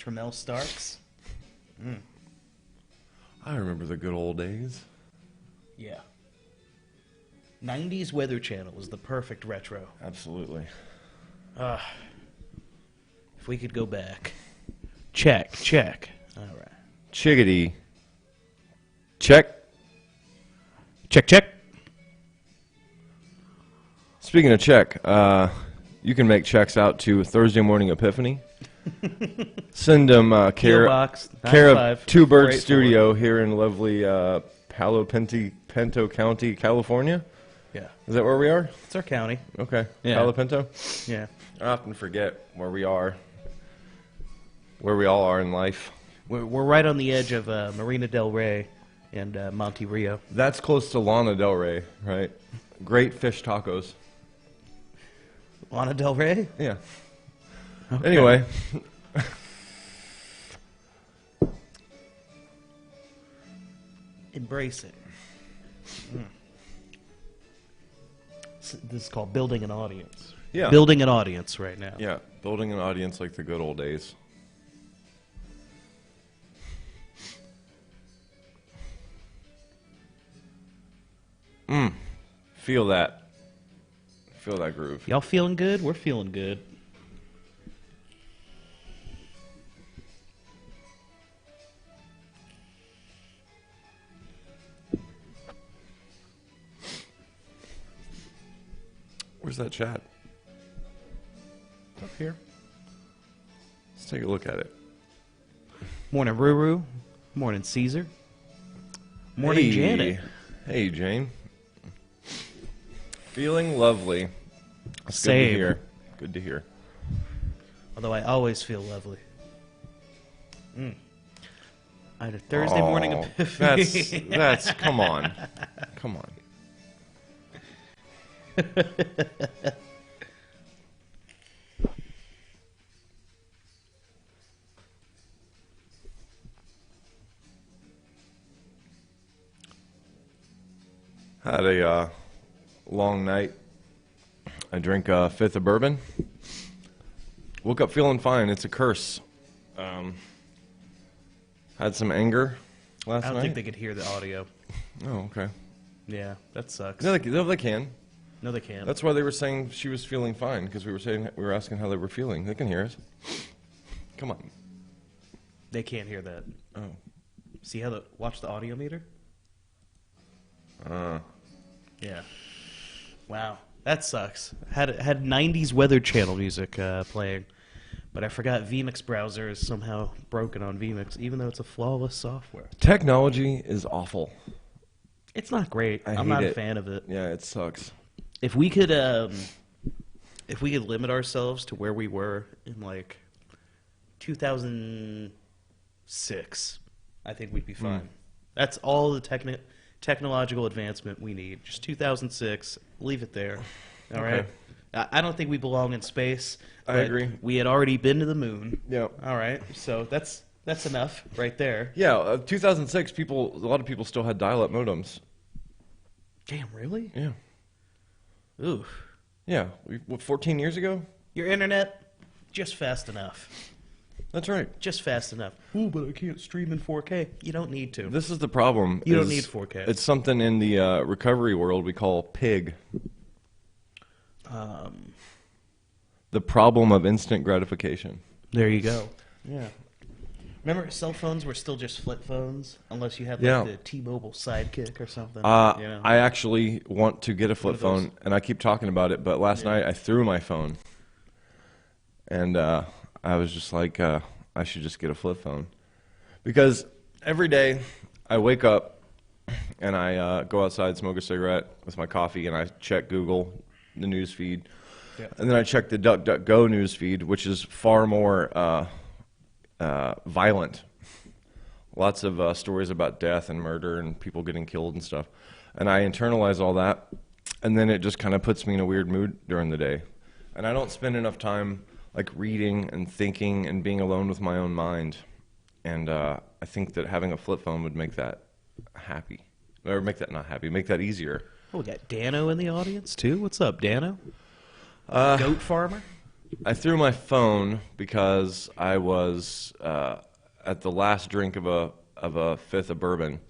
Tremel Starks. I remember the good old days. Yeah. 90s Weather Channel was the perfect retro. Absolutely. If we could go back. Check. All right. Chickadee. Check. Check. Speaking of check, you can make checks out to Thursday Morning Epiphany. Send them care Box, of Two Bird Great Studio here in lovely Palo Pinto County, California. Yeah. Is that where we are? It's our county. Okay. Yeah. Palo Pinto? Yeah. I often forget where we are, where we all are in life. We're right on the edge of Marina Del Rey and Monte Rio. That's close to Lana Del Rey, right? Great fish tacos. Lana Del Rey? Yeah. Okay. Anyway. Embrace it. This is called building an audience. Yeah. Building an audience right now. Yeah, building an audience like the good old days. Feel that. Feel that groove. Y'all feeling good? We're feeling good. Where's that chat? Up here. Let's take a look at it. Morning, Ruru. Morning, Caesar. Morning, Hey. Janet. Hey, Jane. Feeling lovely. It's Same. Good to hear. Good to hear. Although I always feel lovely. I had a Thursday morning Aw, epiphany. That's come on. Come on. Had a long night. I drank a fifth of bourbon. Woke up feeling fine. It's a curse. Had some anger last I don't night. think they could hear the audio. Oh, okay. Yeah, that sucks. No, they can. No, they can't. That's why they were saying she was feeling fine, because we were asking how they were feeling. They can hear us. Come on. They can't hear that. Oh. See how watch the audio meter? Yeah. Wow, that sucks. Had 90s Weather Channel music playing, but I forgot vMix browser is somehow broken on vMix, even though it's a flawless software. Technology is awful. It's not great. I I'm hate not a it. fan of it. Yeah, it sucks. If we could limit ourselves to where we were in like 2006, I think we'd be fine. That's all the technological advancement we need. Just 2006. Leave it there. All right. I don't think we belong in space. I but agree. We had already been to the moon. Yeah. All right. So that's enough right there. Yeah, 2006, a lot of people still had dial-up modems. Damn, really? Yeah. Ooh. Yeah, 14 years ago? Your internet, just fast enough. That's right. Just fast enough. Ooh, but I can't stream in 4K. You don't need to. This is the problem. You don't need 4K. It's something in the recovery world we call PIG. The problem of instant gratification. There you go. Yeah. Remember, cell phones were still just flip phones, unless you had like Yeah. the T-Mobile Sidekick or something. I actually want to get a flip of those. phone, and I keep talking about it, but last night I threw my phone. And I was just like, I should just get a flip phone. Because every day I wake up and I go outside, smoke a cigarette with my coffee, and I check Google, the news feed. Yeah. And then I check the DuckDuckGo news feed, which is far more violent. Lots of stories about death and murder and people getting killed and stuff. And I internalize all that, and then it just kind of puts me in a weird mood during the day. And I don't spend enough time like reading and thinking and being alone with my own mind. And I think that having a flip phone would make that happy. Or make that not happy, make that easier. Oh, we got Dano in the audience, too. What's up, Dano? Goat farmer? I threw my phone because I was at the last drink of a fifth of bourbon,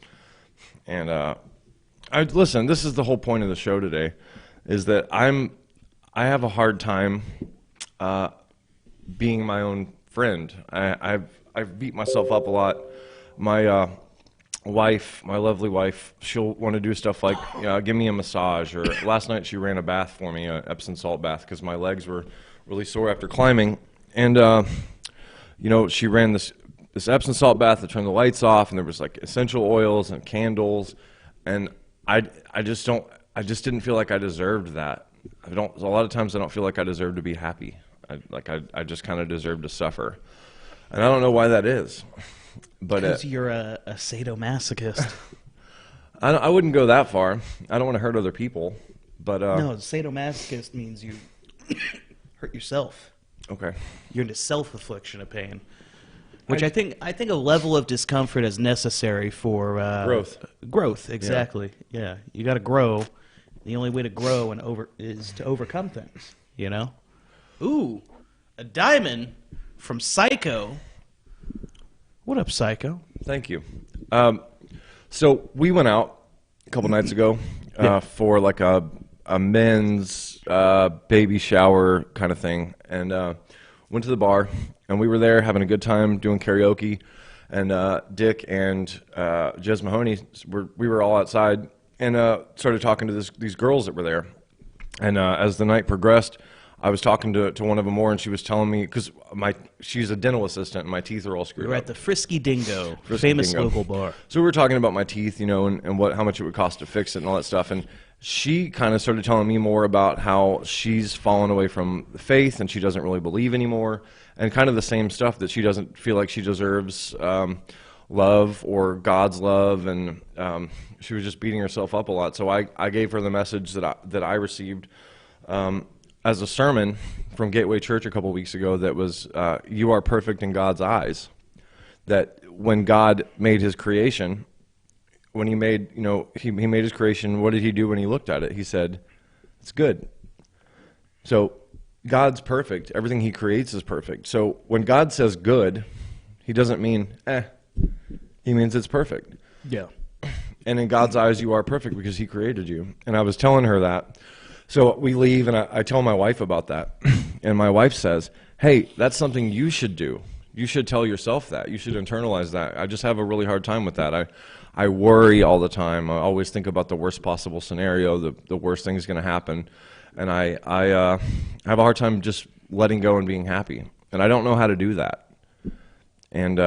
and listen. This is the whole point of the show today, is that I have a hard time being my own friend. I've beat myself up a lot. My wife, my lovely wife, she'll want to do stuff like give me a massage, or last night she ran a bath for me, an Epsom salt bath, because my legs were really sore after climbing, and she ran this Epsom salt bath that turned the lights off, and there was like essential oils and candles, and I just didn't feel like I deserved that. A lot of times I don't feel like I deserve to be happy. I just kind of deserve to suffer, and I don't know why that is. But because you're a sadomasochist. I wouldn't go that far. I don't want to hurt other people, but no, sadomasochist means you hurt yourself. Okay. You're into self-affliction of pain, which I think a level of discomfort is necessary for growth. Growth, exactly. Yeah, you got to grow. The only way to grow is to overcome things. You know. Ooh, a diamond from Psycho. What up, Psycho? Thank you. So we went out a couple nights ago for like a men's baby shower kind of thing, and went to the bar, and we were there having a good time doing karaoke, and Dick and Jez Mahoney we were all outside, and started talking to these girls that were there, and as the night progressed, I was talking to one of them more, and she was telling me, because she's a dental assistant, and my teeth are all screwed up. We're at the Frisky Dingo, famous local bar. So we were talking about my teeth, and how much it would cost to fix it and all that stuff, and she kind of started telling me more about how she's fallen away from the faith, and she doesn't really believe anymore, and kind of the same stuff, that she doesn't feel like she deserves love or God's love, and she was just beating herself up a lot. So I gave her the message that I received as a sermon from Gateway Church a couple weeks ago, that was, you are perfect in God's eyes. That when God made his creation, when he made his creation, what did he do when he looked at it? He said, it's good. So God's perfect. Everything he creates is perfect. So when God says good, he doesn't mean, he means it's perfect. Yeah. And in God's eyes, you are perfect because he created you. And I was telling her that. So we leave, and I tell my wife about that, and my wife says, hey, that's something you should do. You should tell yourself that. You should internalize that. I just have a really hard time with that. I worry all the time. I always think about the worst possible scenario, the worst thing is going to happen, and I have a hard time just letting go and being happy, and I don't know how to do that. And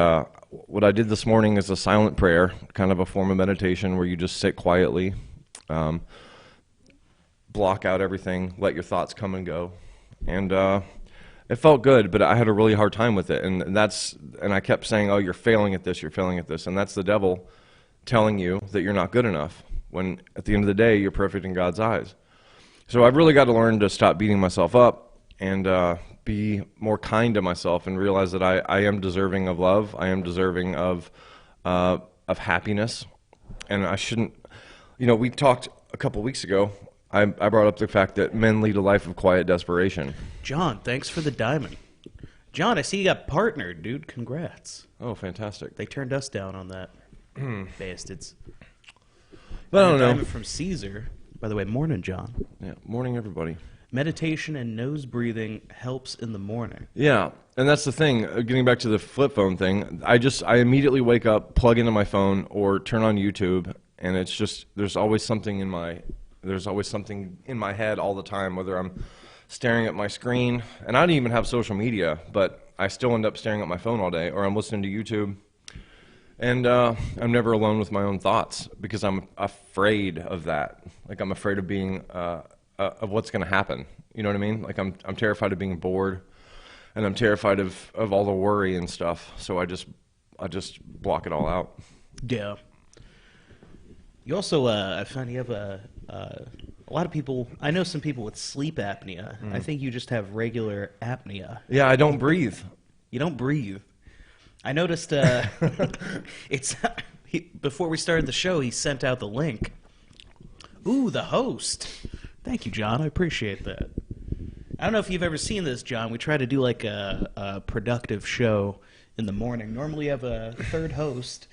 what I did this morning is a silent prayer, kind of a form of meditation where you just sit quietly, block out everything, let your thoughts come and go, and it felt good, but I had a really hard time with it, and I kept saying, oh, you're failing at this, and that's the devil telling you that you're not good enough, when at the end of the day, you're perfect in God's eyes. So I've really got to learn to stop beating myself up, and be more kind to myself, and realize that I am deserving of love, I am deserving of happiness, and I shouldn't, we talked a couple weeks ago, I brought up the fact that men lead a life of quiet desperation. John, thanks for the diamond. John, I see you got partnered, dude. Congrats. Oh, fantastic. They turned us down on that. Bastards. But I don't know. Diamond from Caesar. By the way, morning, John. Yeah, morning, everybody. Meditation and nose breathing helps in the morning. Yeah, and that's the thing. Getting back to the flip phone thing, I immediately wake up, plug into my phone, or turn on YouTube, and it's just, there's always something in my head all the time, whether I'm staring at my screen, and I don't even have social media, but I still end up staring at my phone all day, or I'm listening to YouTube, and I'm never alone with my own thoughts, because I'm afraid of that. Like, I'm afraid of being, of what's going to happen. You know what I mean? Like, I'm terrified of being bored, and I'm terrified of all the worry and stuff, so I just block it all out. Yeah. You also, I find you have a lot of people, I know some people with sleep apnea. I think you just have regular apnea. Yeah, I don't breathe. You don't breathe. I noticed before we started the show, he sent out the link. Ooh, the host. Thank you, John. I appreciate that. I don't know if you've ever seen this, John. We try to do like a productive show in the morning. Normally, you have a third host,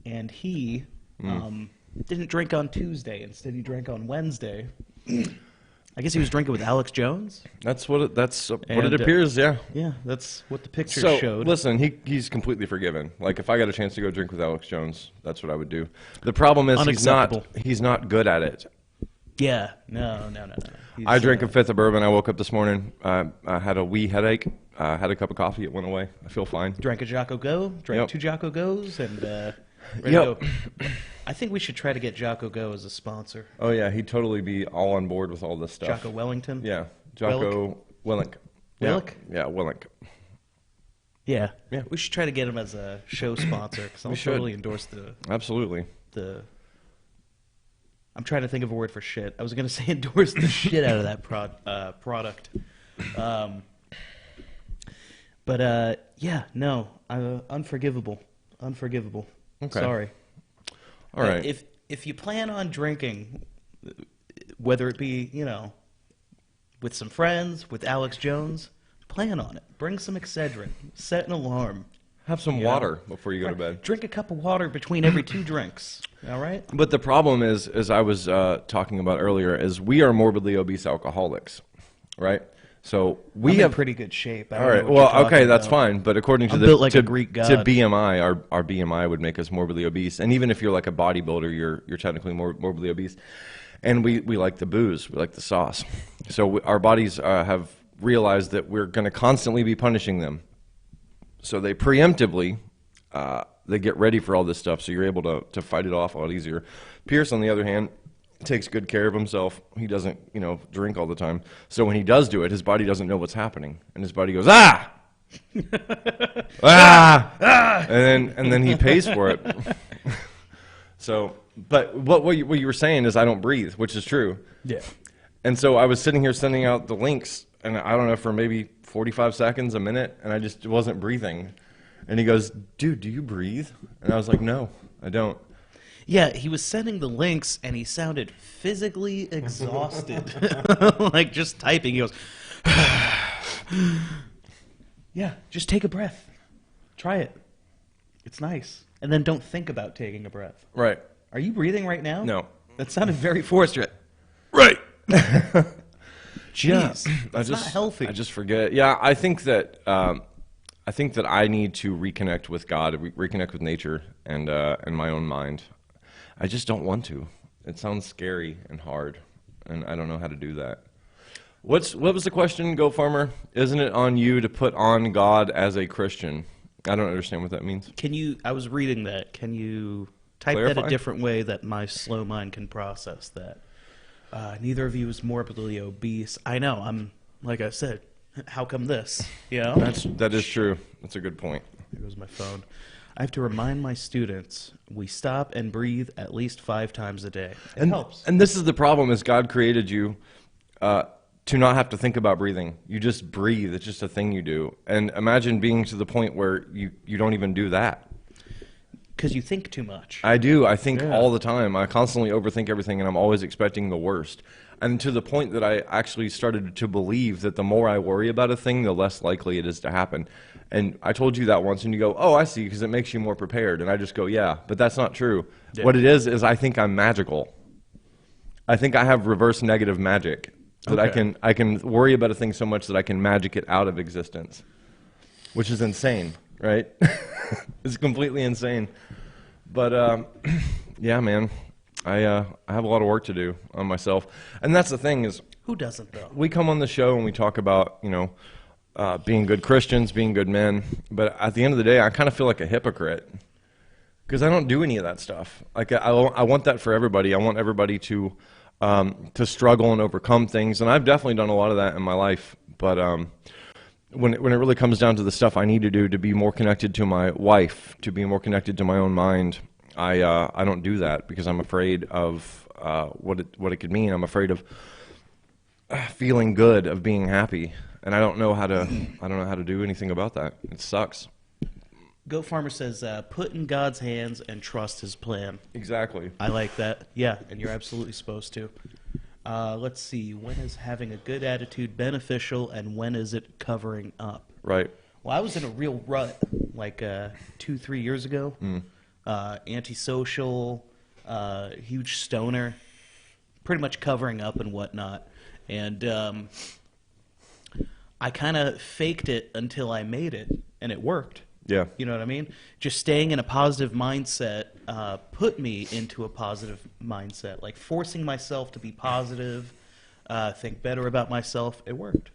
and he didn't drink on Tuesday. Instead, he drank on Wednesday. I guess he was drinking with Alex Jones. That's what it appears. Yeah. Yeah, that's what the picture So showed. listen, he's completely forgiven. Like if I got a chance to go drink with Alex Jones, that's what I would do. The problem is he's not good at it. Yeah, no. I drank a fifth of bourbon. I woke up this morning. I had a wee headache. I had a cup of coffee. It went away. I feel fine. Drank a Jocko Go. Drank Yep. 2 Jocko Go's, and ready to Yep. go. I think we should try to get Jocko Go as a sponsor. Oh yeah, he'd totally be all on board with all this stuff. Jocko Wellington. Yeah, Jocko Willink. Willick? Yeah, Willink. Yeah. Yeah. We should try to get him as a show sponsor because I'll should. totally endorse Absolutely. I'm trying to think of a word for shit. I was going to say endorse the shit out of that product. Yeah, no. Unforgivable. Okay. Sorry. All right. If you plan on drinking, whether it be, with some friends, with Alex Jones, plan on it. Bring some Excedrin. Set an alarm. Have some water before you go to bed. Drink a cup of water between every 2 drinks. All right? But the problem is, as I was talking about earlier, is we are morbidly obese alcoholics, right? So I'm in pretty good shape. I don't All know right. what you're Well, okay, talking that's about. fine. But according to I'm the built like a Greek god. to BMI, our BMI would make us morbidly obese. And even if you're like a bodybuilder, you're technically morbidly obese. And we like the booze, we like the sauce. So our bodies have realized that we're going to constantly be punishing them. So they preemptively they get ready for all this stuff. So you're able to fight it off a lot easier. Pierce, on the other hand, takes good care of himself. He doesn't, drink all the time. So when he does do it, his body doesn't know what's happening, and his body goes ah, ah, and then he pays for it. So, but what you were saying is I don't breathe, which is true. Yeah. And so I was sitting here sending out the links, and I don't know, for maybe 45 seconds, a minute, and I just wasn't breathing. And he goes, "Dude, do you breathe?" And I was like, "No, I don't." Yeah, he was sending the links, and he sounded physically exhausted. Like, just typing. He goes, yeah, just take a breath. Try it. It's nice. And then don't think about taking a breath. Right. Are you breathing right now? No. That sounded very forced. Right. Jeez, that's not healthy. I just forget. Yeah, I think that I need to reconnect with God, reconnect with nature, and my own mind. I just don't want to. It sounds scary and hard, and I don't know how to do that. What was the question, Go Farmer? Isn't it on you to put on God as a Christian? I don't understand what that means. I was reading that. Can you type Clarify? that a different way that my slow mind can process that? Neither of you is morbidly obese. I know. I'm, like I said, how come this? That is true. That's a good point. There goes my phone. I have to remind my students we stop and breathe at least 5 times a day. It helps. And this is the problem: is God created you to not have to think about breathing. You just breathe. It's just a thing you do. And imagine being to the point where you don't even do that. Because you think too much. I do. I think all the time. I constantly overthink everything, and I'm always expecting the worst. And to the point that I actually started to believe that the more I worry about a thing, the less likely it is to happen. And I told you that once, and you go, "Oh, I see," because it makes you more prepared. And I just go, "Yeah," but that's not true. Yeah. What it is I think I'm magical. I think I have reverse negative magic. That I can worry about a thing so much that I can magic it out of existence, which is insane, right? It's completely insane. But yeah, man, I have a lot of work to do on myself, and that's the thing is, who doesn't though? We come on the show and we talk about being good Christians, being good men, but at the end of the day, I kind of feel like a hypocrite because I don't do any of that stuff. Like I want that for everybody. I want everybody to struggle and overcome things, and I've definitely done a lot of that in my life. But when it really comes down to the stuff I need to do to be more connected to my wife, to be more connected to my own mind, I don't do that because I'm afraid of what it could mean. I'm afraid of feeling good, of being happy, and I don't know how to do anything about that. It sucks. Goat Farmer says, put in God's hands and trust his plan. Exactly. I like that. Yeah, and you're absolutely supposed to. Let's see. When is having a good attitude beneficial, and when is it covering up? Right. Well, I was in a real rut like 2-3 years ago. Antisocial, huge stoner, pretty much covering up and whatnot. And I kind of faked it until I made it, and it worked. Yeah. You know what I mean? Just staying in a positive mindset put me into a positive mindset. Like forcing myself to be positive, think better about myself. It worked.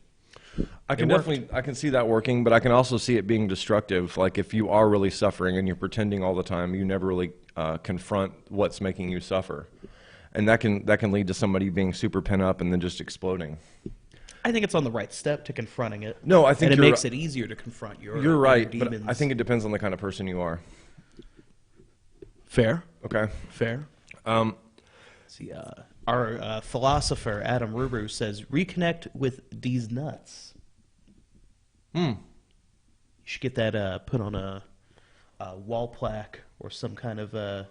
I can see that working, but I can also see it being destructive. Like if you are really suffering and you're pretending all the time, you never really confront what's making you suffer, and that can lead to somebody being super pent up and then just exploding. I think it's on the right step to confronting it. No, I think and it makes it easier to confront you're right, demons. but I think it depends on the kind of person you are. Fair. Okay. Fair. See, our philosopher Adam Rubru says, "Reconnect with these nuts." You should get that put on a wall plaque or some kind of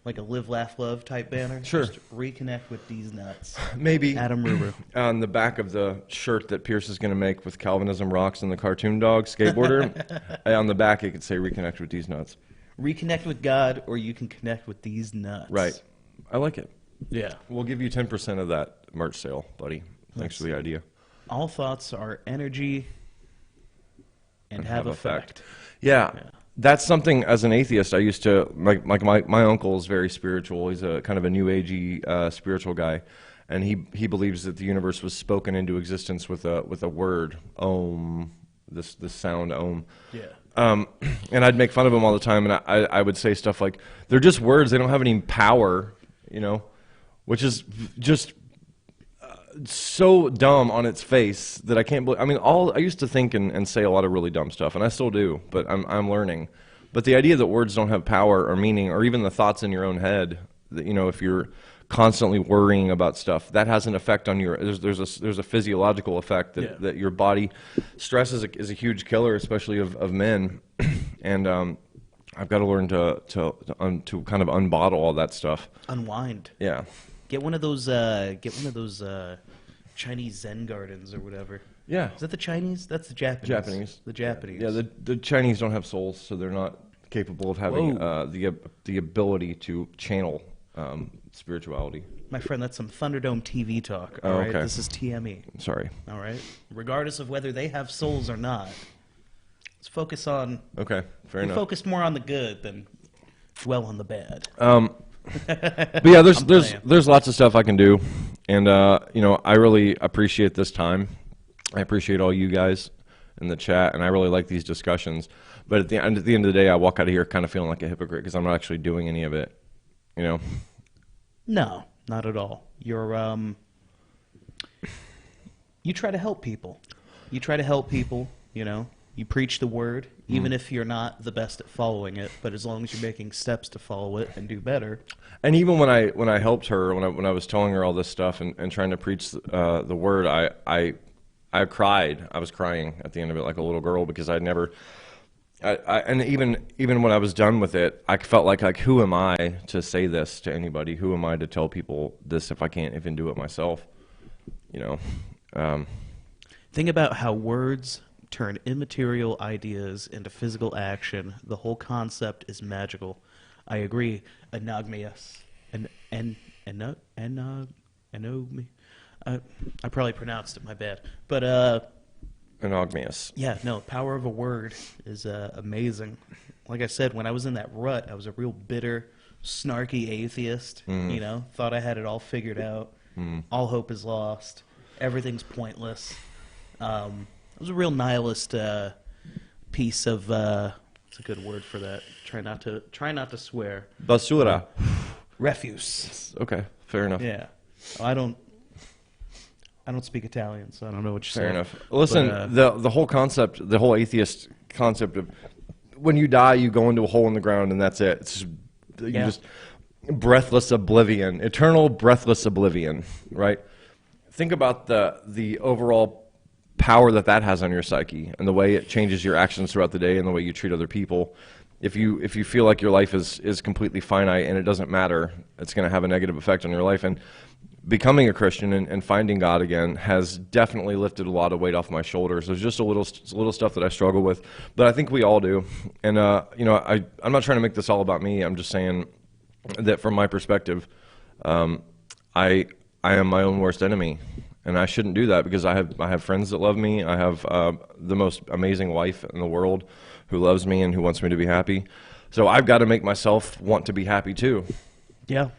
like a live, laugh, love type banner. Sure. Just reconnect with these nuts. Maybe Adam Rubru. on the back of the shirt that Pierce is going to make with Calvinism Rocks and the cartoon dog skateboarder, on the back it could say reconnect with these nuts. Reconnect with God, or you can connect with these nuts. Right. I like it. Yeah. We'll give you 10% of that merch sale, buddy. Thanks for the idea. All thoughts are energy and have effect. Yeah. That's something, as an atheist, I used to, like my uncle is very spiritual. He's a kind of a new agey spiritual guy. And he believes that the universe was spoken into existence with a word, Om, this sound, Om. Yeah. And I'd make fun of him all the time, and I would say stuff like, they're just words, they don't have any power, you know, which is just so dumb on its face that I can't believe. I mean, I used to think and say a lot of really dumb stuff, and I still do, but I'm learning. But the idea that words don't have power or meaning, or even the thoughts in your own head, that, you know, if you're constantly worrying about stuff, that has an effect on your. There's a physiological effect that your body. Stress is a huge killer, especially of men, and I've got to learn to kind of unbottle all that stuff. Unwind. Yeah. Get one of those Chinese Zen gardens or whatever. Yeah. Is that the Chinese? That's the Japanese. Japanese. The Japanese. Yeah. The Chinese don't have souls, so they're not capable of having the ability to channel spirituality. My friend, that's some Thunderdome TV talk. All right. Okay. This is TME. Sorry. All right. Regardless of whether they have souls or not, let's focus on. Okay. Fair enough. Focus more on the good than dwell on the bad. But yeah, there's lots of stuff I can do, and you know, I really appreciate this time. I appreciate all you guys in the chat, and I really like these discussions. But at the end of the day, I walk out of here kind of feeling like a hypocrite because I'm not actually doing any of it. You know? No, not at all. You try to help people. You try to help people. You know, you preach the word, even if you're not the best at following it. But as long as you're making steps to follow it and do better. And even when I helped her, when I was telling her all this stuff and trying to preach the word, I cried. I was crying at the end of it like a little girl because I'd never. And even when I was done with it, I felt like who am I to say this to anybody? Who am I to tell people this if I can't even do it myself? You know. Think about how words turn immaterial ideas into physical action. The whole concept is magical. I agree. Anagmias. I probably pronounced it. My bad. But Anagmias. yeah, no. Power of a word is amazing. Like I said, when I was in that rut, I was a real bitter, snarky atheist. You know, thought I had it all figured out. All hope is lost. Everything's pointless. It was a real nihilist piece of. What's a good word for that? Try not to swear. Basura. Refuse. Okay, fair enough. Yeah. I don't speak Italian, so I don't know what you're saying. Fair enough. Listen, the whole concept, the whole atheist concept of when you die, you go into a hole in the ground and that's it. It's just breathless oblivion, eternal breathless oblivion, right? Think about the overall power that has on your psyche and the way it changes your actions throughout the day and the way you treat other people. If you feel like your life is completely finite and it doesn't matter, it's going to have a negative effect on your life. And becoming a Christian and finding God again has definitely lifted a lot of weight off my shoulders. There's just a little stuff that I struggle with, but I think we all do. And I'm not trying to make this all about me. I'm just saying that from my perspective, I am my own worst enemy, and I shouldn't do that because I have friends that love me. I have the most amazing wife in the world who loves me and who wants me to be happy. So I've got to make myself want to be happy too. Yeah.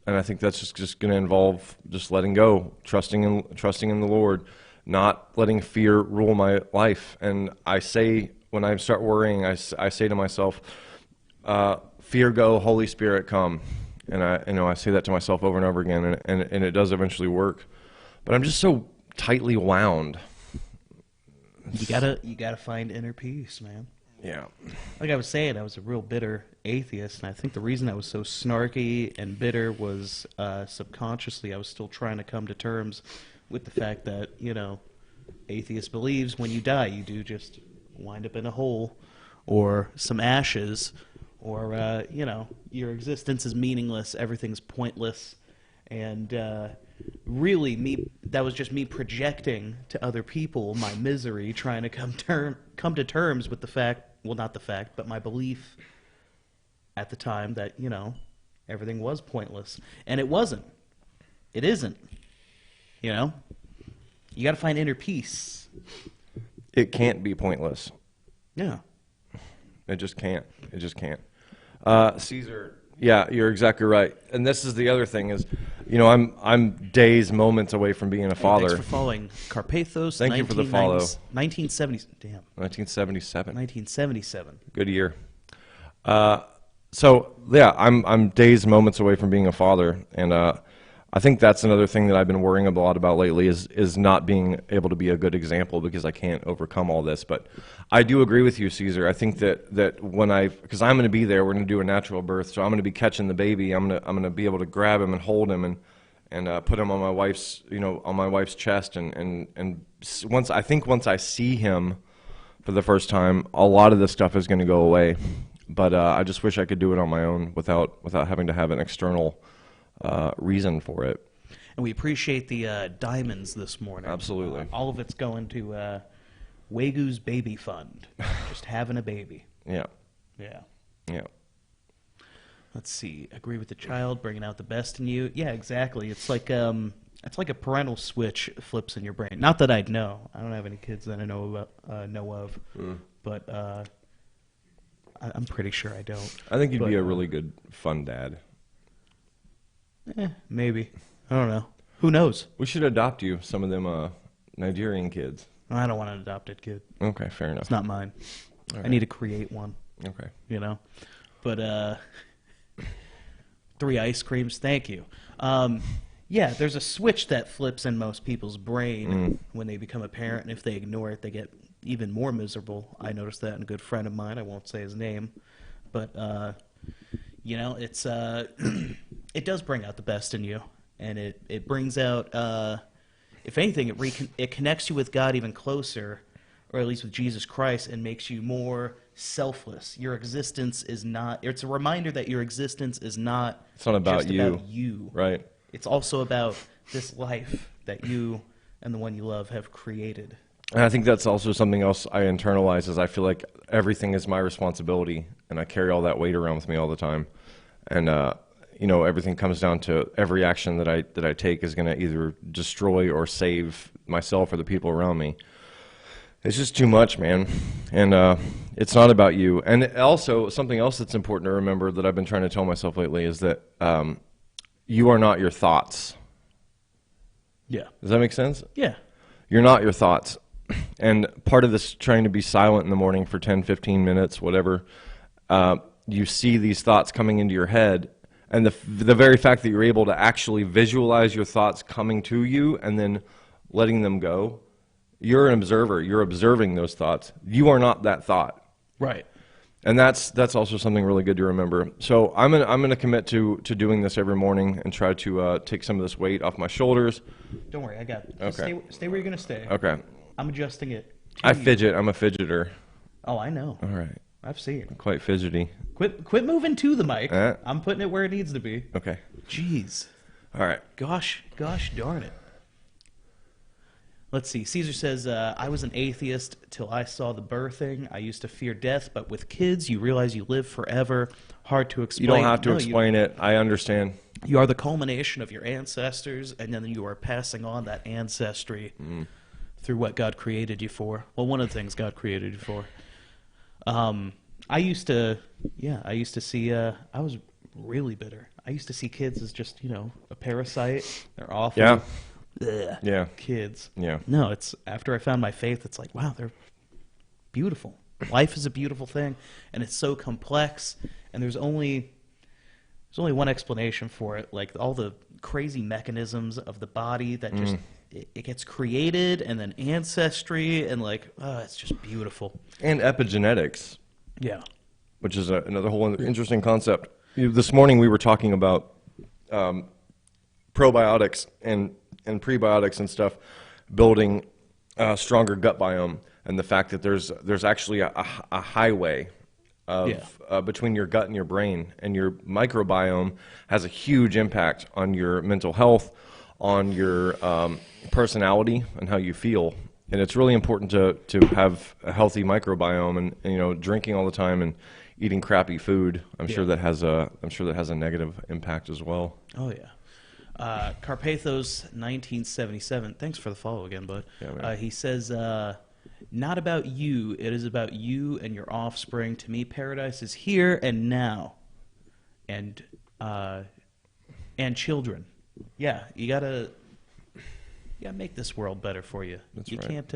And I think that's just going to involve just letting go, trusting in the Lord, not letting fear rule my life. And I say, when I start worrying, I say to myself, fear go, Holy Spirit come. And I say that to myself over and over again, and it does eventually work. But I'm just so tightly wound. You gotta find inner peace, man. Yeah. Like I was saying, I was a real bitter atheist, and I think the reason I was so snarky and bitter was subconsciously I was still trying to come to terms with the fact that, atheist believes when you die, you do just wind up in a hole or some ashes, or, your existence is meaningless, everything's pointless, and really, that was just me projecting to other people my misery, trying to come to terms with the fact, well, not the fact, but my belief at the time that, everything was pointless. And it wasn't. It isn't. You got to find inner peace. It can't be pointless. Yeah. It just can't. It just can't. Caesar, yeah, you're exactly right. And this is the other thing is, I'm days, moments away from being a father. Thanks for following Carpathos. Thank you for the follow. 1970. Damn. 1977. 1977. Good year. So yeah, I'm days, moments away from being a father, and I think that's another thing that I've been worrying a lot about lately is not being able to be a good example because I can't overcome all this. But I do agree with you, Caesar. I think that when because I'm going to be there, we're going to do a natural birth, so I'm going to be catching the baby. I'm going to be able to grab him and hold him and put him on my wife's chest and once I see him for the first time, a lot of this stuff is going to go away. But I just wish I could do it on my own without having to have an external reason for it. And we appreciate the diamonds this morning. Absolutely. All of it's going to Wagu's Baby Fund. Just having a baby. Yeah. Yeah. Yeah. Let's see. Agree with the child, bringing out the best in you. Yeah, exactly. It's like a parental switch flips in your brain. Not that I'd know. I don't have any kids that I know of. But I'm pretty sure I don't. I think you'd be a really good fun dad. Maybe. I don't know. Who knows? We should adopt you, some of them Nigerian kids. I don't want an adopted kid. Okay, fair enough. It's not mine. Right. I need to create one. Okay. But 3 ice creams, thank you. Yeah, there's a switch that flips in most people's brain when they become a parent, and if they ignore it, they get even more miserable. I noticed that in a good friend of mine. I won't say his name, but it's it does bring out the best in you, and it brings out, if anything, it connects you with God even closer, or at least with Jesus Christ, and makes you more selfless. Your existence is not. It's a reminder that your existence is not. It's not about just you. About you. Right. It's also about this life that you and the one you love have created. And I think that's also something else I internalize is I feel like everything is my responsibility, and I carry all that weight around with me all the time. And everything comes down to every action that I take is going to either destroy or save myself or the people around me. It's just too much, man. And it's not about you. And also, something else that's important to remember that I've been trying to tell myself lately is that you are not your thoughts. Yeah. Does that make sense? Yeah. You're not your thoughts. And part of this trying to be silent in the morning for 10, 15 minutes, whatever, you see these thoughts coming into your head. And the very fact that you're able to actually visualize your thoughts coming to you and then letting them go, you're an observer. You're observing those thoughts. You are not that thought. Right. And that's also something really good to remember. So I'm gonna commit to doing this every morning and try to take some of this weight off my shoulders. Don't worry, I got it. Okay. Stay where you're gonna stay. Okay. I'm adjusting it. I fidget. I'm a fidgeter. Oh, I know. All right. I've seen. Quite fidgety. Quit moving to the mic. Eh? I'm putting it where it needs to be. Okay. Jeez. All right. Gosh darn it. Let's see. Caesar says, I was an atheist till I saw the birthing. I used to fear death, but with kids, you realize you live forever. Hard to explain. You don't have to explain it. I understand. You are the culmination of your ancestors, and then you are passing on that ancestry through what God created you for. Well, one of the things God created you for. I used to see, I was really bitter. I used to see kids as just, a parasite. They're awful. Yeah. Ugh, Yeah. kids. Yeah. No, it's after I found my faith, it's like, wow, they're beautiful. Life is a beautiful thing, and it's so complex, and there's only one explanation for it, like all the crazy mechanisms of the body that just it gets created, and then ancestry, and it's just beautiful. And epigenetics. Yeah. Which is another whole interesting concept. This morning we were talking about probiotics and prebiotics and stuff, building a stronger gut biome, and the fact that there's actually a highway between your gut and your brain, and your microbiome has a huge impact on your mental health, on your personality, and how you feel. And it's really important to have a healthy microbiome, and drinking all the time and eating crappy food. I'm sure that has a negative impact as well. Oh yeah. Carpathos 1977. Thanks for the follow again, bud. Yeah, he says, "Not about you. It is about you and your offspring. To me, paradise is here and now, and children. Yeah, you gotta make this world better for you. You can't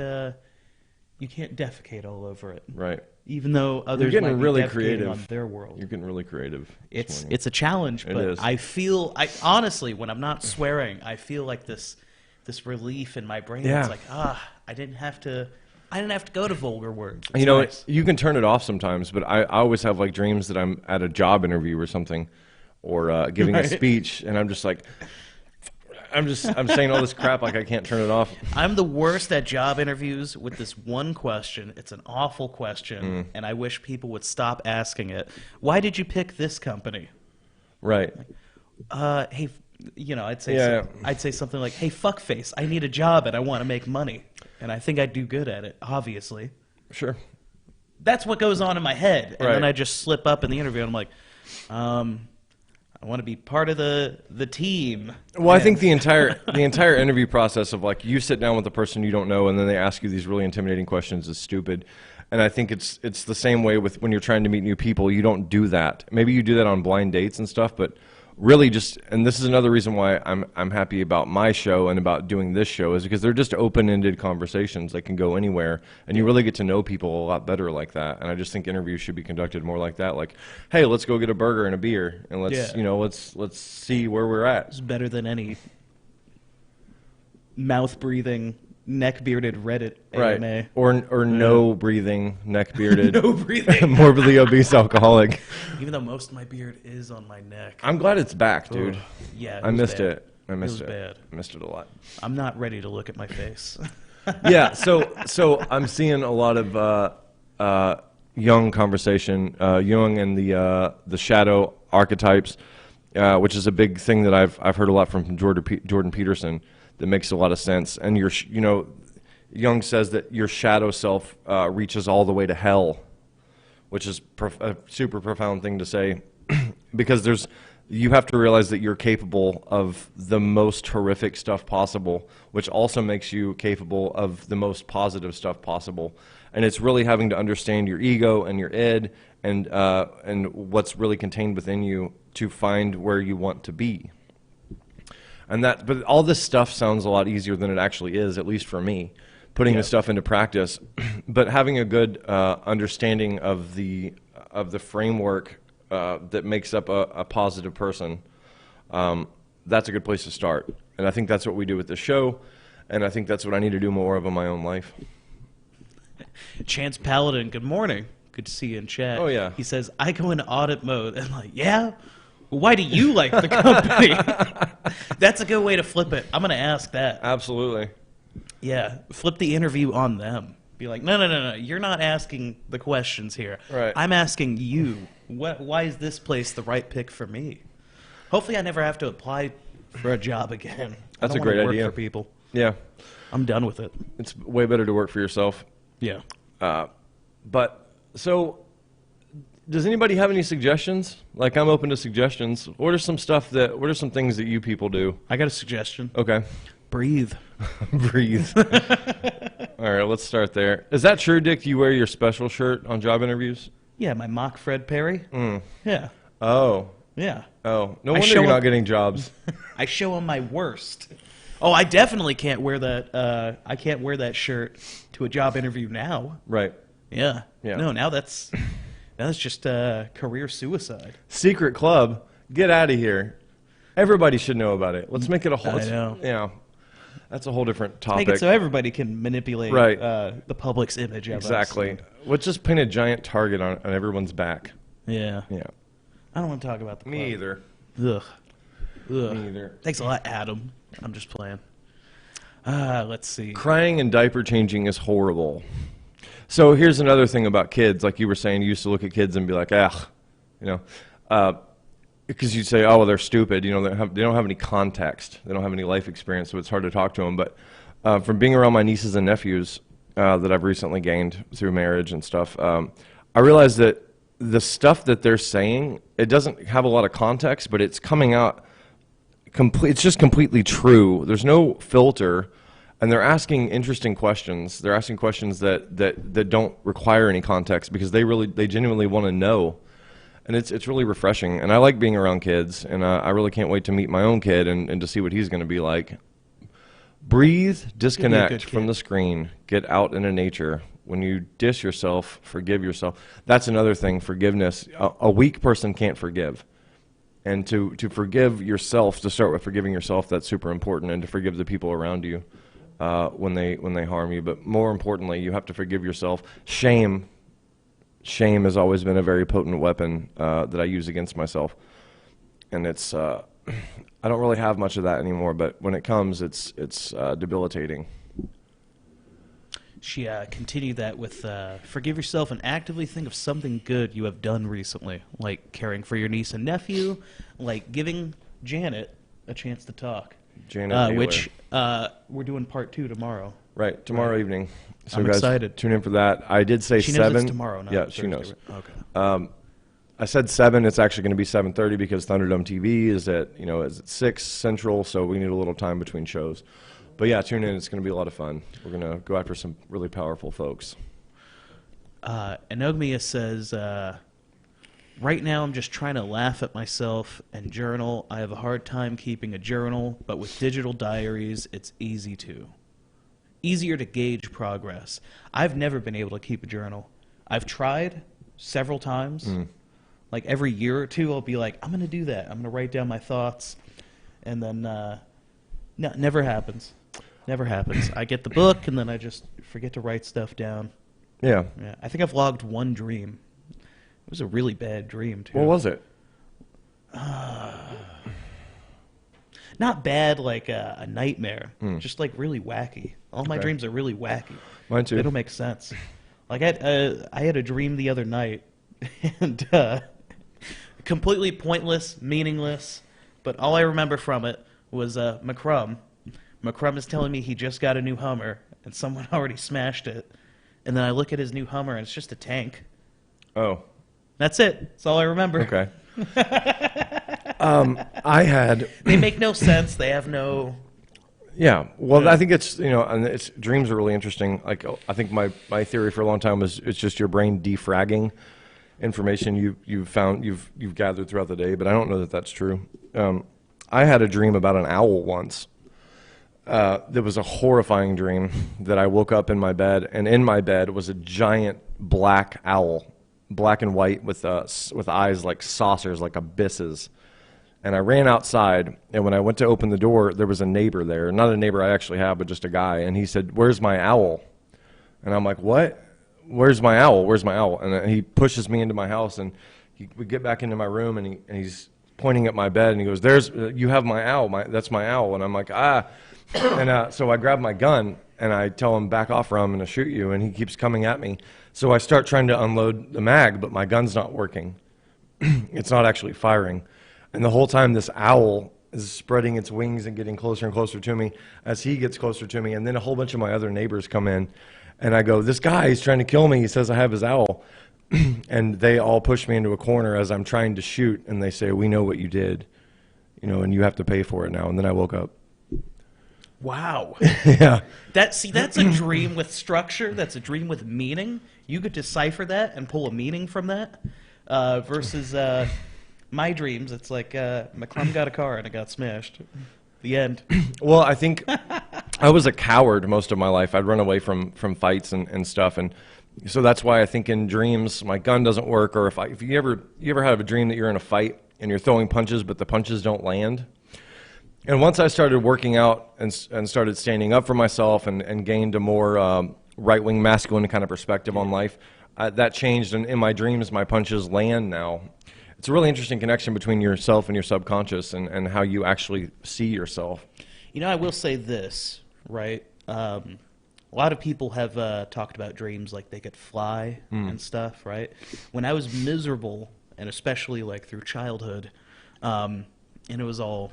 defecate all over it. Right. Even though others You're might getting be really defecating creative on their world. You're getting really creative. It's a challenge, but is. I honestly, when I'm not swearing, I feel like this relief in my brain. Yeah. It's like, I didn't have to go to vulgar words. You know, you can turn it off sometimes, but I always have like dreams that I'm at a job interview or something, or giving a speech, and I'm just like, I'm saying all this crap like I can't turn it off. I'm the worst at job interviews with this one question. It's an awful question, and I wish people would stop asking it. Why did you pick this company? Right. Hey, I'd say something like, "Hey, fuckface, I need a job and I want to make money, and I think I'd do good at it." Obviously, sure. That's what goes on in my head, and Right. then I just slip up in the interview, and I'm like, I want to be part of the team. Well, I think the entire interview process of like you sit down with a person you don't know and then they ask you these really intimidating questions is stupid. And I think it's the same way with when you're trying to meet new people. You don't do that. Maybe you do that on blind dates and stuff, but really and this is another reason why I'm happy about my show and about doing this show, is because they're just open-ended conversations that can go anywhere, and you really get to know people a lot better like that. And I just think interviews should be conducted more like that. Like, hey, let's go get a burger and a beer, and let's see where we're at. It's better than any mouth-breathing, neck-bearded Reddit Right. AMA. Or no breathing, neck bearded, No breathing. morbidly obese alcoholic. Even though most of my beard is on my neck. I'm glad it's back, dude. Ugh. Yeah, I missed it. I missed it. it. Was bad. I missed it a lot. I'm not ready to look at my face. Yeah, so I'm seeing a lot of Jung conversation, Jung and the shadow archetypes, which is a big thing that I've heard a lot from Jordan Peterson. That makes a lot of sense. And Jung says that your shadow self reaches all the way to hell, which is a super profound thing to say, because you have to realize that you're capable of the most horrific stuff possible, which also makes you capable of the most positive stuff possible. And it's really having to understand your ego and your id and what's really contained within you to find where you want to be. But all this stuff sounds a lot easier than it actually is, at least for me, putting this stuff into practice. But having a good understanding of the framework that makes up a positive person, that's a good place to start. And I think that's what we do with the show, and I think that's what I need to do more of in my own life. Chance Paladin, good morning. Good to see you in chat. Oh, yeah. He says, I go into audit mode. And I'm like, yeah? Well, why do you like the company? That's a good way to flip it. I'm going to ask that. Absolutely. Yeah, flip the interview on them. Be like, no. You're not asking the questions here. Right. I'm asking you. Why is this place the right pick for me? Hopefully I never have to apply for a job again. That's I don't a great wanna idea. work for people. Yeah, I'm done with it. it's way better to work for yourself. Yeah. But so, does anybody have any suggestions? Like, I'm open to suggestions. What are some things that you people do? I got a suggestion. Okay. Breathe. Breathe. All right, let's start there. Is that true, Dick? You wear your special shirt on job interviews? Yeah, my mock Fred Perry. Yeah. Oh. Yeah. Oh. No I wonder show you're not up- getting jobs. I show him my worst. Oh, I definitely can't wear that. I can't wear that shirt to a job interview now. Right. Yeah. Yeah. No, now that's just career suicide. Secret club. Get out of here. Everybody should know about it. Let's make it a whole. I know. Yeah. That's a whole different topic. Make it so everybody can manipulate Right. The public's image of us. Exactly. Let's just paint a giant target on everyone's back. Yeah. Yeah. I don't want to talk about the club. Me either. Ugh. Ugh. Me either. Thanks a lot, Adam. I'm just playing. Let's see. Crying and diaper changing is horrible. So here's another thing about kids. Like you were saying, you used to look at kids and be like, ah, you know, because you'd say, oh, well, they're stupid. You know, they don't have any context. They don't have any life experience, so it's hard to talk to them. But from being around my nieces and nephews that I've recently gained through marriage and stuff, I realized that the stuff that they're saying, it doesn't have a lot of context, but it's coming out it's just completely true. There's no filter, and they're asking interesting questions. They're asking questions that don't require any context because they genuinely want to know, and it's really refreshing. And I like being around kids, and I really can't wait to meet my own kid and to see what he's going to be like. Breathe, disconnect from the screen, get out into nature. When you diss yourself, forgive yourself. That's another thing, forgiveness. A weak person can't forgive. And to forgive yourself, to start with forgiving yourself, that's super important, and to forgive the people around you when they harm you. But more importantly, you have to forgive yourself. Shame has always been a very potent weapon that I use against myself, and it's I don't really have much of that anymore. But when it comes, it's debilitating. She continued that with forgive yourself and actively think of something good you have done recently, like caring for your niece and nephew, like giving Janet a chance to talk. Janet which we're doing part 2 tomorrow. Right, tomorrow evening. So I'm guys, excited. Tune in for that. I did say She 7. knows it's tomorrow, not yeah, Thursday, she knows. right? Okay. I said 7. It's actually going to be 7:30 because Thunderdome TV is at 6 Central, so we need a little time between shows. But yeah, tune in. It's going to be a lot of fun. We're going to go after some really powerful folks. Enogmia says, right now I'm just trying to laugh at myself and journal. I have a hard time keeping a journal, but with digital diaries, it's easier to gauge progress. I've never been able to keep a journal. I've tried several times. Like every year or two, I'll be like, I'm going to do that. I'm going to write down my thoughts. And then, no, never happens. Never happens. I get the book, and then I just forget to write stuff down. Yeah. Yeah, I think I've logged one dream. It was a really bad dream, too. What was it? Not bad like a nightmare, just like really wacky. All my Okay. dreams are really wacky. Mine too. They don't make sense. Like I had a dream the other night, and completely pointless, meaningless, but all I remember from it was McCrum. McCrum is telling me he just got a new Hummer, and someone already smashed it. And then I look at his new Hummer, and it's just a tank. Oh. That's it. That's all I remember. Okay. I had. They make no sense. They have no. Yeah. Well, I think it's and dreams are really interesting. Like I think my theory for a long time was it's just your brain defragging information you've gathered throughout the day, but I don't know that that's true. I had a dream about an owl once. That was a horrifying dream that I woke up in my bed, and in my bed was a giant black owl, black and white with eyes like saucers, like abysses. And I ran outside, and when I went to open the door, there was a neighbor there. Not a neighbor I actually have, but just a guy. And he said, "Where's my owl?" And I'm like, "What? Where's my owl? Where's my owl?" And he pushes me into my house, and we get back into my room, and he's pointing at my bed, and he goes, you have my owl. That's my owl." And I'm like, "Ah." And so I grab my gun, and I tell him, "Back off, or I'm going to shoot you." And he keeps coming at me. So I start trying to unload the mag, but my gun's not working. It's not actually firing. And the whole time, this owl is spreading its wings and getting closer and closer to me as he gets closer to me. And then a whole bunch of my other neighbors come in, and I go, this guy is trying to kill me. He says I have his owl. And they all push me into a corner as I'm trying to shoot, and they say, we know what you did, and you have to pay for it now. And then I woke up. Wow. Yeah. That's a dream with structure. That's a dream with meaning. You could decipher that and pull a meaning from that. Versus my dreams, it's like my clown got a car and it got smashed. The end. Well, I think I was a coward most of my life. I'd run away from fights and stuff, and so that's why I think in dreams my gun doesn't work. Or if you ever have a dream that you're in a fight and you're throwing punches, but the punches don't land. And once I started working out and started standing up for myself and gained a more right-wing masculine kind of perspective on life, that changed. And in my dreams, my punches land now. It's a really interesting connection between yourself and your subconscious and how you actually see yourself. I will say this, right? A lot of people have talked about dreams like they could fly and stuff, right? When I was miserable, and especially like through childhood, and it was all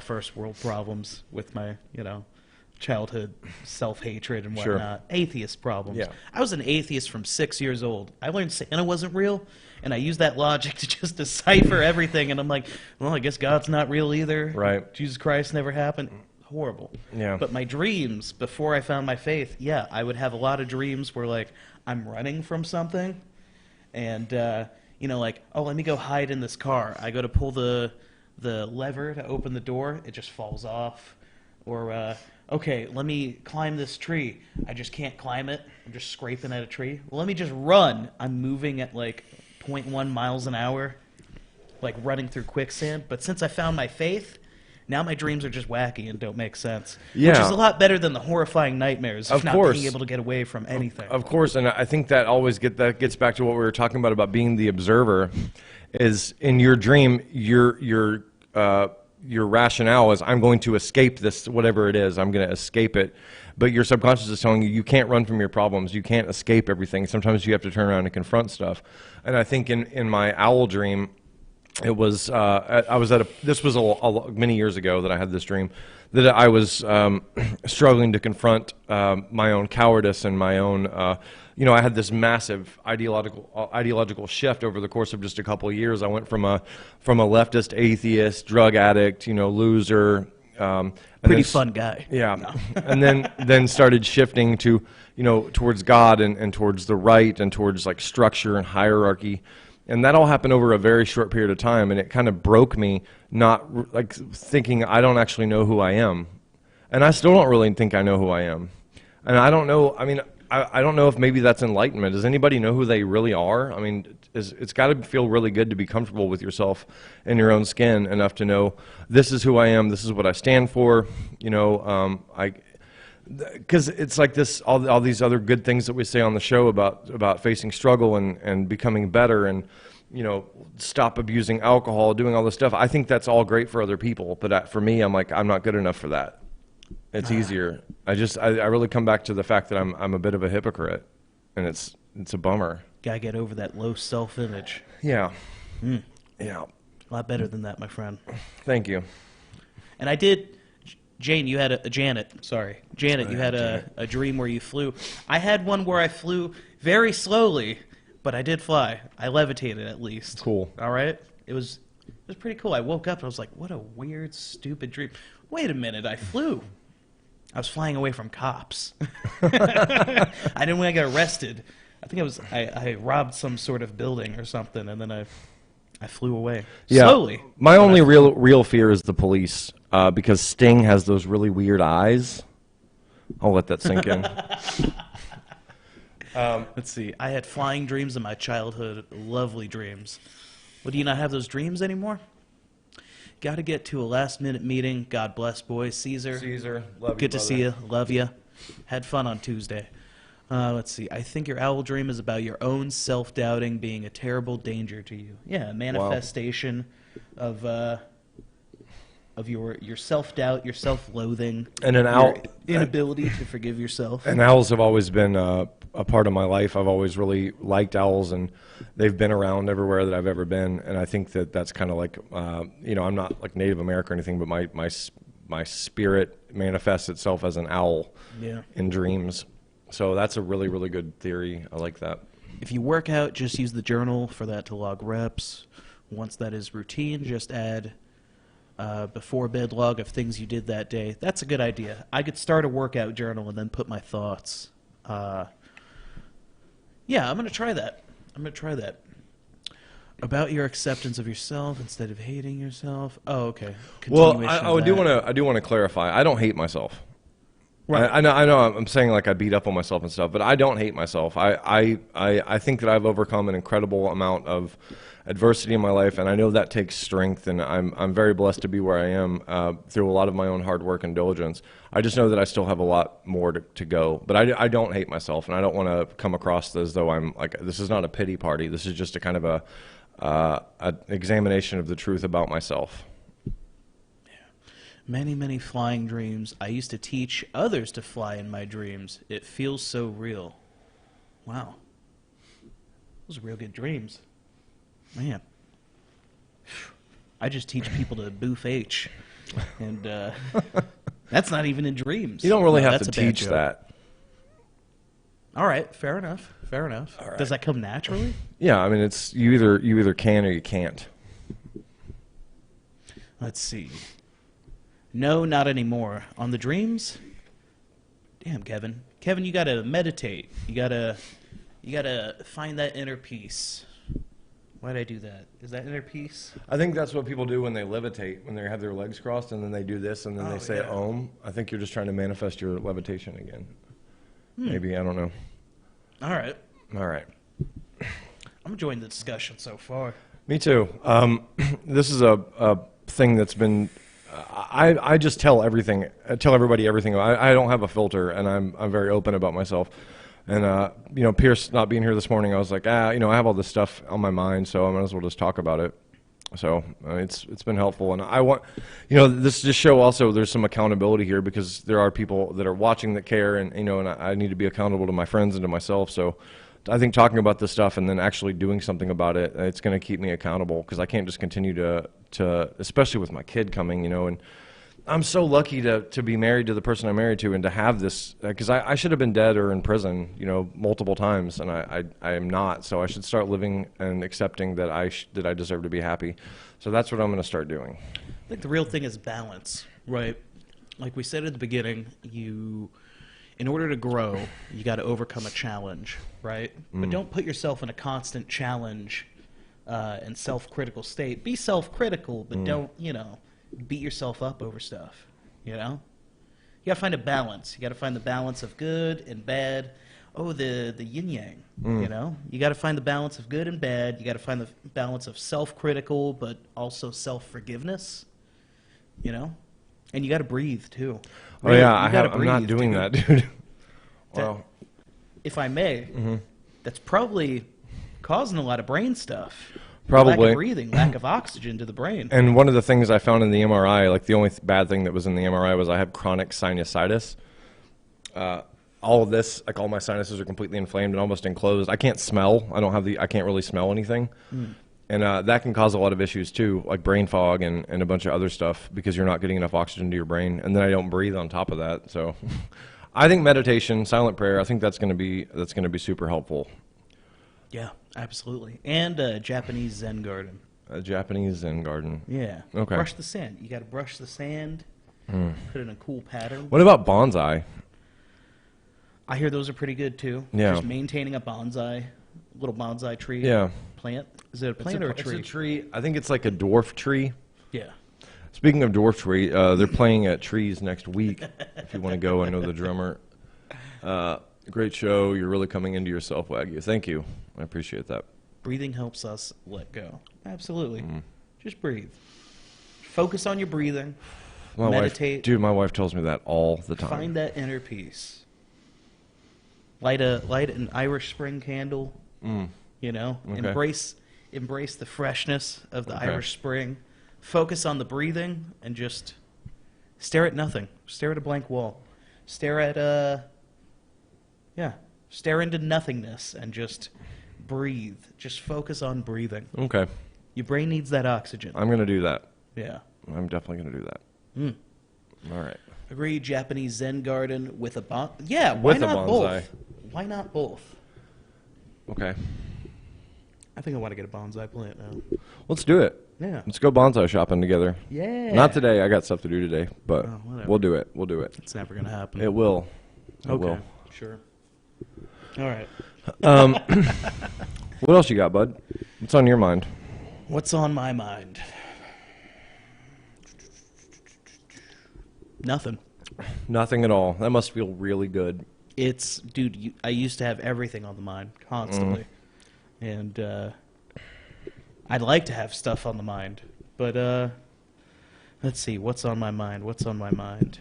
first world problems with my, childhood self-hatred and whatnot. Sure. Atheist problems. Yeah. I was an atheist from 6 years old. I learned Santa wasn't real, and I used that logic to just decipher everything, and I'm like, well, I guess God's not real either. Right. Jesus Christ never happened. Horrible. Yeah. But my dreams, before I found my faith, I would have a lot of dreams where, like, I'm running from something, and, like, oh, let me go hide in this car. I go to pull the lever to open the door. It just falls off. Or, okay, let me climb this tree. I just can't climb it. I'm just scraping at a tree. Well, let me just run. I'm moving at, like, 0.1 miles an hour, like running through quicksand. But since I found my faith, now my dreams are just wacky and don't make sense. Yeah. Which is a lot better than the horrifying nightmares of not being able to get away from anything. Of course, and I think that that gets back to what we were talking about being the observer. Is in your dream, your rationale is, I'm going to escape this, whatever it is. I'm going to escape it. But your subconscious is telling you, you can't run from your problems. You can't escape everything. Sometimes you have to turn around and confront stuff. And I think in my owl dream, it was this was many years ago that I had this dream, that I was struggling to confront my own cowardice and my own I had this massive ideological shift over the course of just a couple of years. I went from a leftist atheist, drug addict, loser, pretty fun guy. Yeah. No. And then started shifting to, towards God and towards the right and towards like structure and hierarchy. And that all happened over a very short period of time, and it kind of broke me, not like thinking I don't actually know who I am. And I still don't really think I know who I am. And I don't know, I don't know if maybe that's enlightenment. Does anybody know who they really are? I mean, it's got to feel really good to be comfortable with yourself in your own skin enough to know this is who I am, this is what I stand for, because it's like this, all these other good things that we say on the show about facing struggle and becoming better and, stop abusing alcohol, doing all this stuff. I think that's all great for other people, but for me, I'm like, I'm not good enough for that. It's easier. I really come back to the fact that I'm a bit of a hypocrite, and it's a bummer. Gotta get over that low self-image. Yeah. Yeah. A lot better than that, my friend. Thank you. And I did. Janet, you had a dream where you flew. I had one where I flew very slowly, but I did fly. I levitated at least. Cool. All right? It was pretty cool. I woke up and I was like, what a weird, stupid dream. Wait a minute, I flew. I was flying away from cops. I didn't want to get arrested. I think I robbed some sort of building or something, and then I flew away. Yeah. Slowly. My only real fear is the police. Because Sting has those really weird eyes. I'll let that sink in. Let's see. I had flying dreams in my childhood. Lovely dreams. Well, do you not have those dreams anymore? Got to get to a last-minute meeting. God bless, boys. Caesar, love you, good to see you. Love you. Had fun on Tuesday. Let's see. I think your owl dream is about your own self-doubting being a terrible danger to you. Yeah, a manifestation of... of your self-doubt, your self-loathing, And an your owl, inability to forgive yourself. and owls have always been a part of my life. I've always really liked owls, and they've been around everywhere that I've ever been. And I think that that's kind of like, you know, I'm not like Native American or anything, but my spirit manifests itself as an owl in dreams. So that's a really, really good theory. I like that. If you work out, just use the journal for that to log reps. Once that is routine, just add before bed log of things you did that day. That's a good idea. I could start a workout journal and then put my thoughts. Yeah, I'm going to try that. About your acceptance of yourself instead of hating yourself. Oh, okay. Well, I do want to clarify. I don't hate myself. Right. I know. I'm saying like I beat up on myself and stuff, but I don't hate myself. I think that I've overcome an incredible amount of adversity in my life, and I know that takes strength. And I'm very blessed to be where I am through a lot of my own hard work and diligence. I just know that I still have a lot more to go. But I don't hate myself, and I don't want to come across as though I'm like, this is not a pity party. This is just a kind of an examination of the truth about myself. Many, many flying dreams. I used to teach others to fly in my dreams. It feels so real. Wow. Those are real good dreams. Man. I just teach people to boof H. And that's not even in dreams. You don't really have that's to a bad teach joke. that. All right, fair enough. All right. Does that come naturally? Yeah, I mean, it's you either can or you can't. Let's see. No, not anymore. On the dreams? Damn, Kevin. Kevin, you gotta meditate. You gotta find that inner peace. Why'd I do that? Is that inner peace? I think that's what people do when they levitate, when they have their legs crossed and then they do this and then they say Om. I think you're just trying to manifest your levitation again. Maybe, I don't know. All right. I'm enjoying the discussion so far. Me too. This is a thing that's been. I just tell everybody everything. I don't have a filter, and I'm very open about myself. And you know, Pierce not being here this morning, I was like, you know, I have all this stuff on my mind, so I might as well just talk about it. So it's been helpful, and I want, you know, this show also. There's some accountability here because there are people that are watching that care, and you know, and I need to be accountable to my friends and to myself. So I think talking about this stuff and then actually doing something about it, it's going to keep me accountable because I can't just continue to, especially with my kid coming, you know, and I'm so lucky to be married to the person I'm married to and to have this, because I should have been dead or in prison, you know, multiple times, and I am not, so I should start living and accepting that I deserve to be happy. So that's what I'm going to start doing. I think the real thing is balance, right? Like we said at the beginning, in order to grow, you got to overcome a challenge, right? But don't put yourself in a constant challenge and self-critical state. Be self-critical, but don't, you know, beat yourself up over stuff, you know? You got to find a balance. You got to find the balance of good and bad. Oh, the yin-yang, you know? You got to find the balance of good and bad. You got to find the balance of self-critical, but also self-forgiveness, you know? And you got to breathe, too. Really, I'm not doing that, dude. Wow. If I may, that's probably causing a lot of brain stuff. Probably. Lack of breathing, lack of oxygen to the brain. And one of the things I found in the MRI, like the only bad thing that was in the MRI was I have chronic sinusitis. All of this, like all my sinuses are completely inflamed and almost enclosed. I can't smell. I can't really smell anything. And that can cause a lot of issues too, like brain fog and a bunch of other stuff because you're not getting enough oxygen to your brain. And then I don't breathe on top of that. So I think meditation, silent prayer, I think that's going to be super helpful. Yeah, absolutely. And a Japanese Zen garden. A Japanese Zen garden. Yeah. Okay. Brush the sand. You got to brush the sand, put it in a cool pattern. What about bonsai? I hear those are pretty good too. Yeah. Just maintaining a little bonsai tree. Yeah. Plant. Is it a plant or a tree? It's a tree. I think it's like a dwarf tree. Yeah. Speaking of dwarf tree, they're playing at Trees next week. If you want to go, I know the drummer. Great show. You're really coming into yourself, Wagyu. Thank you. I appreciate that. Breathing helps us let go. Absolutely. Just breathe. Focus on your breathing. Meditate. My wife tells me that all the time. Find that inner peace. Light an Irish Spring candle. You know, Okay. embrace the freshness of the Irish Spring. focus on the breathing and just stare at nothing. Stare at a blank wall. Stare at stare into nothingness and just breathe. Just focus on breathing. Okay. Your brain needs that oxygen. I'm going to do that. Yeah. I'm definitely going to do that. All right. Agree. Japanese Zen garden with a Yeah, why With a not bonsai. both? Why not both? Okay. I think I want to get a bonsai plant now. Let's do it. Yeah. Let's go bonsai shopping together. Yeah. Not today. I got stuff to do today, but whatever. we'll do it. We'll do it. It's never going to happen. It will. It okay. will. Sure. All right. What else you got, bud? What's on your mind? What's on my mind? Nothing. Nothing at all. That must feel really good. It's, dude, I used to have everything on the mind constantly. And I'd like to have stuff on the mind. But let's see. What's on my mind? What's on my mind?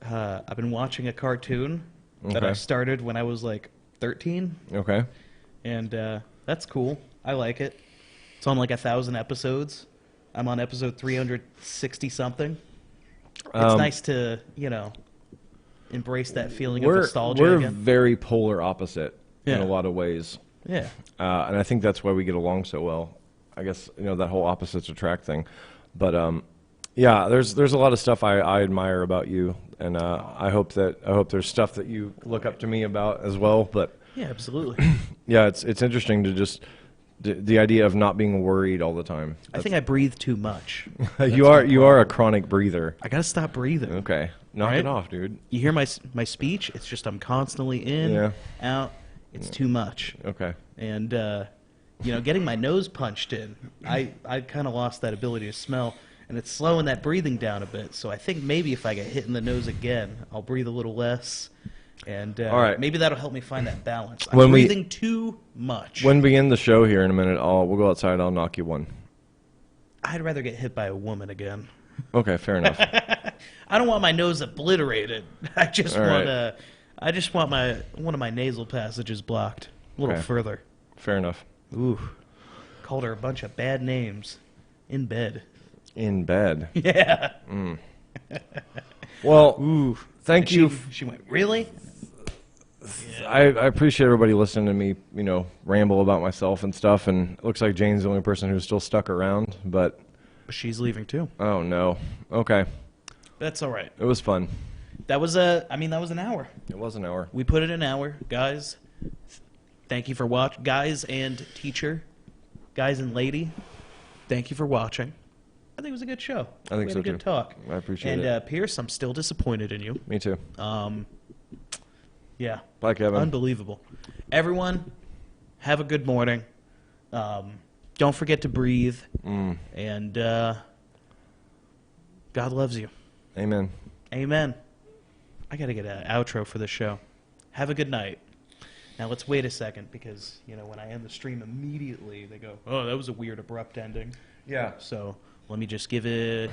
I've been watching a cartoon that I Okay. started when I was like 13. Okay. And that's cool. I like it. It's on like 1,000 episodes. I'm on episode 360-something. It's nice to, embrace that feeling of nostalgia we're again. very polar opposite in Yeah. a lot of ways. Yeah. And I think that's why we get along so well. I guess, that whole opposites attract thing. But, yeah, there's a lot of stuff I admire about you. And I hope there's stuff that you look up to me about as well. But Yeah, absolutely. yeah, it's interesting to just the idea of not being worried all the time. I think I breathe too much. You are a chronic breather. I gotta stop breathing. Okay, knock Right? it off, dude. You hear my speech? It's just I'm constantly in, Yeah. out. It's too much. Okay. And getting my nose punched in, I kind of lost that ability to smell, and it's slowing that breathing down a bit. So I think maybe if I get hit in the nose again, I'll breathe a little less, and All right. maybe that'll help me find that balance. I'm When we- breathing too much. When we end the show here in a minute, we'll go outside. I'll knock you one. I'd rather get hit by a woman again. Okay, fair enough. I don't want my nose obliterated. I just All want right. one of my nasal passages blocked a little Okay. further. Fair enough. Ooh, called her a bunch of bad names in bed. In bed. Yeah. Well, Ooh. thank you. She went, really? I appreciate everybody listening to me, ramble about myself and stuff. And it looks like Jane's the only person who's still stuck around. But She's leaving too. oh no. Okay, That's all right. it was fun. That was an hour. It was an hour. We put it an hour, guys. Thank you for watching, guys and teacher, guys and lady. Thank you for watching. I think it was a good show. I think we so, had a good too. talk. I appreciate and, it. Pierce, I'm still disappointed in you. Me too. Yeah. Bye, Kevin. Unbelievable. Everyone, have a good morning. Don't forget to breathe. And God loves you. Amen. Amen. I got to get an outro for this show. Have a good night. Now, let's wait a second because, when I end the stream immediately, they go, oh, that was a weird, abrupt ending. Yeah. So let me just give it